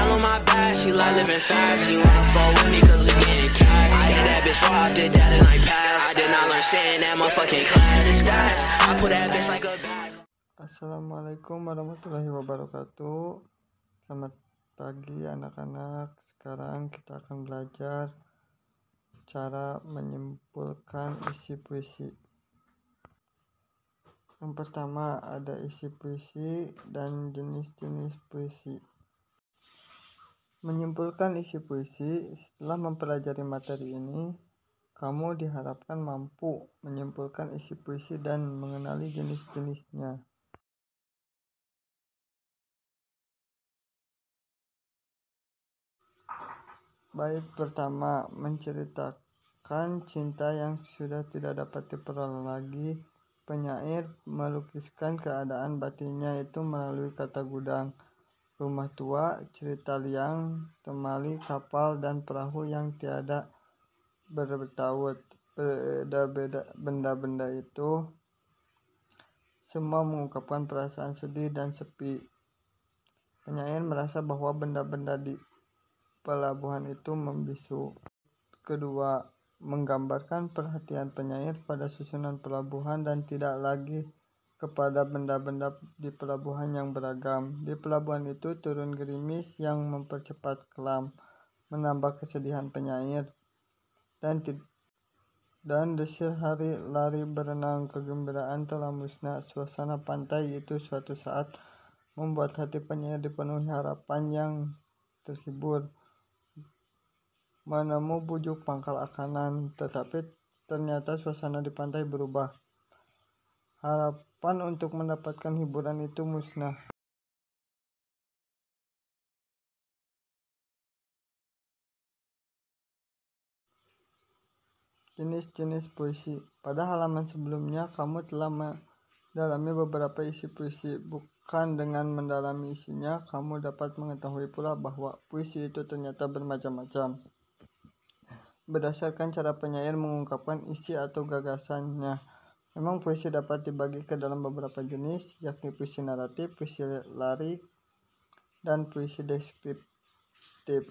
I'm on my back, she like living fast. She wanna fuck with me cause we getting cash. I hit that bitch raw, did that and I passed. I did not learn shit in that motherfucking class. Stats, I put that bitch like a bag. Assalamualaikum warahmatullahi wabarakatuh. Selamat pagi anak-anak. Sekarang kita akan belajar cara menyimpulkan isi puisi. Yang pertama ada isi puisi dan jenis-jenis puisi. Menyimpulkan isi puisi. Setelah mempelajari materi ini, kamu diharapkan mampu menyimpulkan isi puisi dan mengenali jenis-jenisnya. Bait pertama menceritakan cinta yang sudah tidak dapat diperoleh lagi. Penyair melukiskan keadaan batinnya itu melalui kata gudang, rumah tua, cerita liang, temali, kapal, dan perahu yang tiada berbetaut. Benda-benda itu semua mengungkapkan perasaan sedih dan sepi. Penyair merasa bahwa benda-benda di pelabuhan itu membisu. Kedua, menggambarkan perhatian penyair pada susunan pelabuhan dan tidak lagi kepada benda-benda di pelabuhan yang beragam. Di pelabuhan itu turun gerimis yang mempercepat kelam, menambah kesedihan penyair, dan desir hari lari berenang. Kegembiraan telah musnah. Suasana pantai itu suatu saat membuat hati penyair dipenuhi harapan yang terhibur. Menemu bujuk pangkal akanan, tetapi ternyata suasana di pantai berubah. Harapan untuk mendapatkan hiburan itu musnah. Jenis-jenis puisi. Pada halaman sebelumnya, kamu telah mendalami beberapa isi puisi. Bukan dengan mendalami isinya, kamu dapat mengetahui pula bahwa puisi itu ternyata bermacam-macam. Berdasarkan cara penyair mengungkapkan isi atau gagasannya. Memang puisi dapat dibagi ke dalam beberapa jenis, yakni puisi naratif, puisi lirik, dan puisi deskriptif.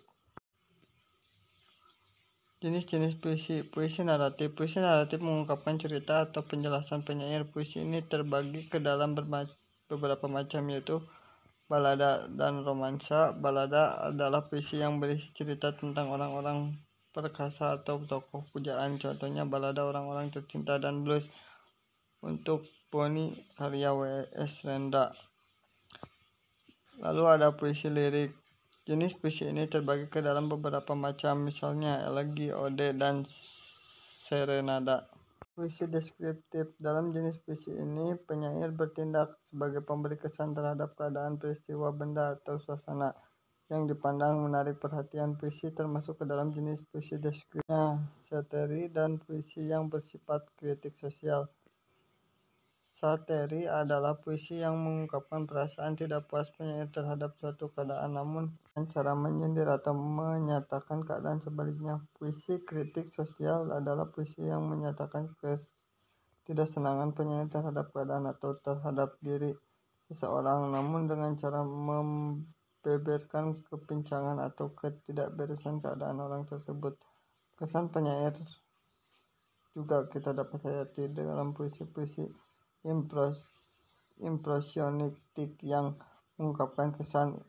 Jenis-jenis puisi. Puisi naratif. Puisi naratif mengungkapkan cerita atau penjelasan penyair. Puisi ini terbagi ke dalam beberapa macam, yaitu balada dan romansa. Balada adalah puisi yang berisi cerita tentang orang-orang perkasa atau tokoh pujaan. Contohnya balada orang-orang tercinta dan blues untuk Boni karya W.S. Renda. Lalu ada puisi lirik. Jenis puisi ini terbagi ke dalam beberapa macam, misalnya elegi, ode, dan serenada. Puisi deskriptif. Dalam jenis puisi ini, penyair bertindak sebagai pemberi kesan terhadap keadaan, peristiwa, benda, atau suasana yang dipandang menarik perhatian. Puisi termasuk ke dalam jenis puisi deskriptif, satiri, dan puisi yang bersifat kritik sosial. Satiri adalah puisi yang mengungkapkan perasaan tidak puas penyair terhadap suatu keadaan, namun dengan cara menyindir atau menyatakan keadaan sebaliknya. Puisi kritik sosial adalah puisi yang menyatakan ketidaksenangan penyair terhadap keadaan atau terhadap diri seseorang, namun dengan cara membeberkan kepincangan atau ketidakberesan keadaan orang tersebut. Kesan penyair juga kita dapat hayati dalam puisi-puisi impresionistik yang mengungkapkan kesan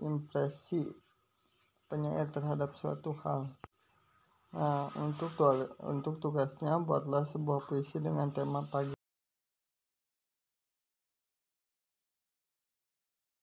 impresi penyair terhadap suatu hal. Nah, untuk tugasnya buatlah sebuah puisi dengan tema pagi.